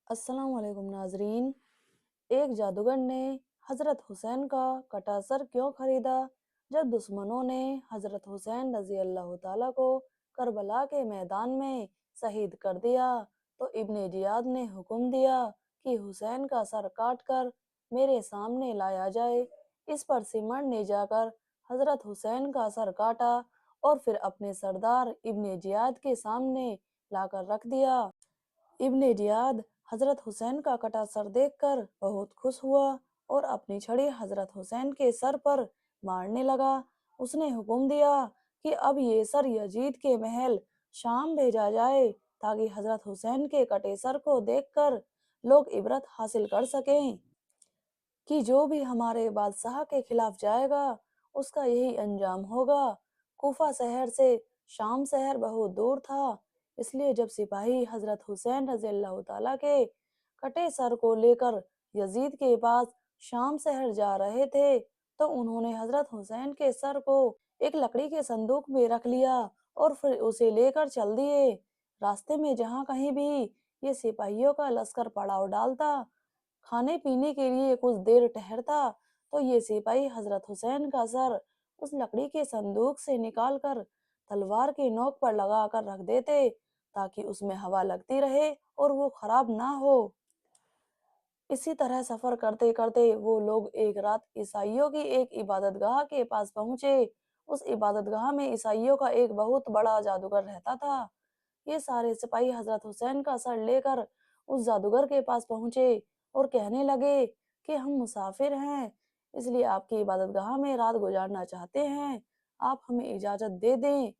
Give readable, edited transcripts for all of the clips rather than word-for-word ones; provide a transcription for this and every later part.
अस्सलाम वालेकुम नाजरीन। एक जादूगर ने हजरत हुसैन का कटा सर क्यों खरीदा? जब दुश्मनों ने हजरत हुसैन रजी अल्लाह ताला को करबला के मैदान में शहीद कर दिया तो इब्ने जियाद ने हुक्म दिया कि हुसैन का सर काट कर मेरे सामने लाया जाए। इस पर सिमर ने जाकर हजरत हुसैन का सर काटा और फिर अपने सरदार इब्ने जियाद के सामने लाकर रख दिया। इब्ने जियाद हजरत हुसैन का कटा सर देखकर बहुत खुश हुआ और अपनी छड़ी हजरत हुसैन के सर पर मारने लगा। उसने हुक्म दिया कि अब ये सर यजीद के महल शाम भेजा जाए ताकि हजरत हुसैन के कटे सर को देखकर लोग इबरत हासिल कर सकें कि जो भी हमारे बादशाह के खिलाफ जाएगा उसका यही अंजाम होगा। कूफा शहर से शाम शहर बहुत दूर था, इसलिए जब सिपाही हजरत हुसैन रजी अल्लाह ताला के कटे सर को लेकर यजीद के पास शाम शहर जा रहे थे तो उन्होंने हजरत हुसैन के सर को एक लकड़ी के संदूक में रख लिया और फिर उसे लेकर चल दिए। रास्ते में जहाँ कहीं भी ये सिपाहियों का लश्कर पड़ाव डालता, खाने पीने के लिए कुछ देर ठहरता, तो ये सिपाही हजरत हुसैन का सर उस लकड़ी के संदूक से निकालकर तलवार की नोक पर लगा कर रख देते ताकि उसमें हवा लगती रहे और वो खराब ना हो। इसी तरह सफर करते करते वो लोग एक रात ईसाइयों की एक इबादतगाह के पास पहुंचे। उस इबादतगाह में ईसाइयों का एक बहुत बड़ा जादूगर रहता था। ये सारे सिपाही हजरत हुसैन का सर लेकर उस जादूगर के पास पहुंचे और कहने लगे कि हम मुसाफिर हैं, इसलिए आपकी इबादतगाह में रात गुजारना चाहते हैं, आप हमें इजाजत दे दें।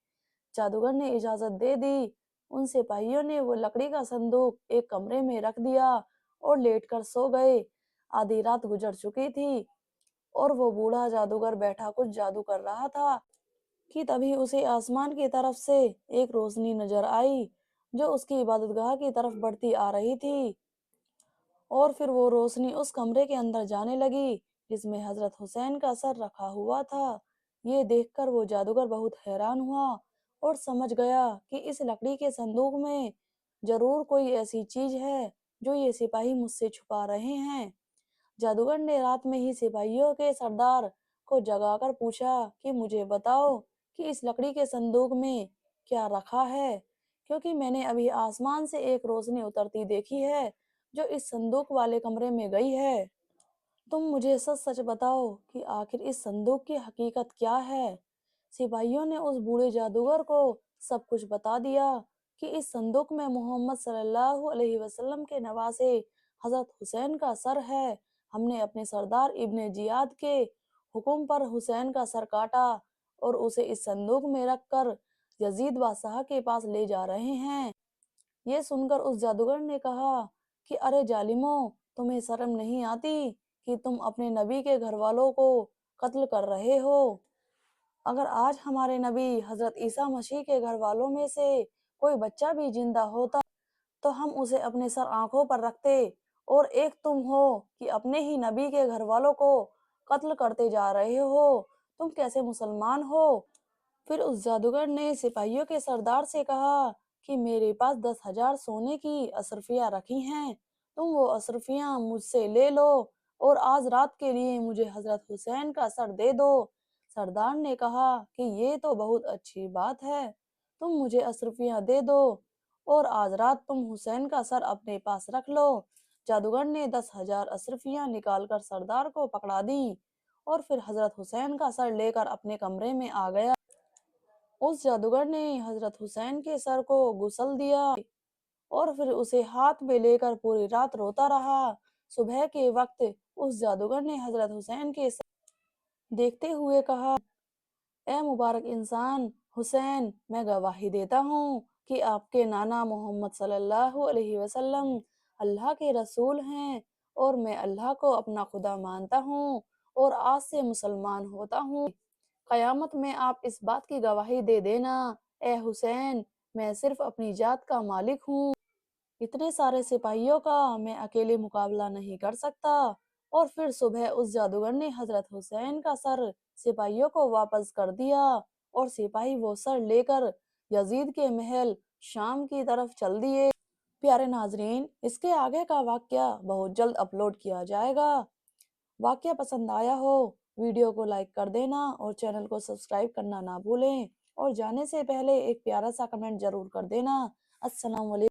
जादूगर ने इजाजत दे दी। उन सिपाहियों ने वो लकड़ी का संदूक एक कमरे में रख दिया और लेटकर सो गए। आधी रात गुजर चुकी थी और वो बूढ़ा जादूगर बैठा कुछ जादू कर रहा था कि तभी उसे आसमान की तरफ से एक रोशनी नजर आई जो उसकी इबादतगाह की तरफ बढ़ती आ रही थी और फिर वो रोशनी उस कमरे के अंदर जाने लगी जिसमें हजरत हुसैन का सर रखा हुआ था। ये देखकर वो जादूगर बहुत हैरान हुआ और समझ गया कि इस लकड़ी के संदूक में जरूर कोई ऐसी चीज है जो ये सिपाही मुझसे छुपा रहे हैं। जादूगर ने रात में ही सिपाहियों के सरदार को जगाकर पूछा कि मुझे बताओ कि इस लकड़ी के संदूक में क्या रखा है, क्योंकि मैंने अभी आसमान से एक रोशनी उतरती देखी है जो इस संदूक वाले कमरे में गई है। तुम मुझे सच सच बताओ कि आखिर इस संदूक की हकीकत क्या है। सिपाहियों ने उस बूढ़े जादूगर को सब कुछ बता दिया कि इस संदूक में मोहम्मद सल्लल्लाहु अलैहि वसल्लम के नवासे हजरत हुसैन का सर है। हमने अपने सरदार इब्ने जियाद के हुक्म पर हुसैन का सर काटा और उसे इस संदूक में रखकर यजीद बादशाह के पास ले जा रहे हैं। ये सुनकर उस जादूगर ने कहा कि अरे जालिमों, तुम्हें शर्म नहीं आती कि तुम अपने नबी के घर वालों को कत्ल कर रहे हो। अगर आज हमारे नबी हजरत ईसा मसीह के घर वालों में से कोई बच्चा भी जिंदा होता तो हम उसे अपने सर आंखों पर रखते, और एक तुम हो कि अपने ही नबी के घर वालों को कत्ल करते जा रहे हो। तुम कैसे मुसलमान हो? फिर उस जादूगर ने सिपाहियों के सरदार से कहा कि मेरे पास 10,000 सोने की अशरफियाँ रखी हैं, तुम वो अशरफियाँ मुझसे ले लो और आज रात के लिए मुझे हजरत हुसैन का सर दे दो। सरदार ने कहा कि ये तो बहुत अच्छी बात है, तुम मुझे अशरफियाँ दे दो और आज रात तुम हुसैन का सर अपने पास रख लो। जादूगर ने 10,000 अशरफियाँ निकालकर सरदार को पकड़ा दी और फिर हजरत हुसैन का सर लेकर अपने कमरे में आ गया। उस जादूगर ने हजरत हुसैन के सर को गुसल दिया और फिर उसे हाथ में लेकर पूरी रात रोता रहा। सुबह के वक्त उस जादूगर ने हजरत हुसैन के सर देखते हुए कहा, ए मुबारक इंसान हुसैन, मैं गवाही देता हूँ कि आपके नाना मोहम्मद सल्लल्लाहु अलैहि वसल्लम अल्लाह के रसूल हैं और मैं अल्लाह को अपना खुदा मानता हूँ और आज से मुसलमान होता हूँ। कयामत में आप इस बात की गवाही दे देना, ए हुसैन, मैं सिर्फ अपनी जात का मालिक हूँ, इतने सारे सिपाहियों का मैं अकेले मुकाबला नहीं कर सकता। और फिर सुबह उस जादूगर ने हजरत हुसैन का सर सिपाहियों को वापस कर दिया और सिपाही वो सर लेकर यजीद के महल शाम की तरफ चल दिए। پیارے ناظرین، اس کے آگے کا واقعہ بہت جلد اپلوڈ کیا جائے گا۔ واقعہ پسند آیا ہو ویڈیو کو لائک کر دینا اور چینل کو سبسکرائب کرنا نہ بھولیں، اور جانے سے پہلے ایک پیارا سا کمنٹ ضرور کر دینا۔ السلام علیکم۔